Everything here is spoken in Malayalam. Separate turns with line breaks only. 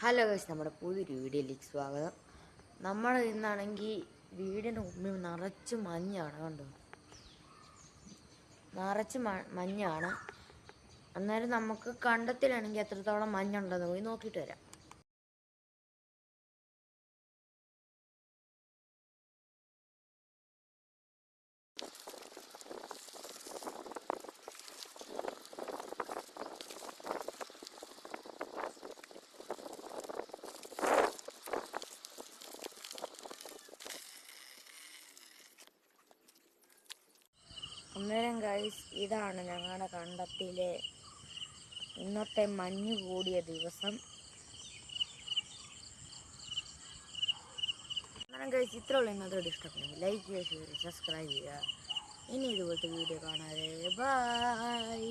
ഹലോ ഗൈസ്, നമ്മുടെ പുതിയൊരു വീഡിയോയിലേക്ക് സ്വാഗതം. നമ്മൾ ഇന്നാണെങ്കിൽ വീടിൻ്റെ മുമ്പിൽ നിറച്ച് മഞ്ഞാണ്. കണ്ടോ, നിറച്ച് മഞ്ഞാണ്. അന്നേരം നമുക്ക് കണ്ടത്തിലാണെങ്കിൽ എത്രത്തോളം മഞ്ഞുണ്ടെന്ന് പോയി നോക്കിയിട്ട് വരാം. അന്നേരം ഗൈസ്, ഇതാണ് ഞങ്ങളുടെ കണ്ടത്തിലെ ഇന്നത്തെ മഞ്ഞ് കൂടിയ ദിവസം. അന്നേരം ഗൈസ്, ഇത്രയുള്ള ഇന്നത്തെ വീഡിയോ ഇഷ്ടപ്പെടുമെങ്കിൽ ലൈക്ക് ചെയ്യുക, ഷെയർ ചെയ്യുക, സബ്സ്ക്രൈബ് ചെയ്യുക. ഇനി ഇതുപോലത്തെ വീഡിയോ കാണാതെ ബൈ.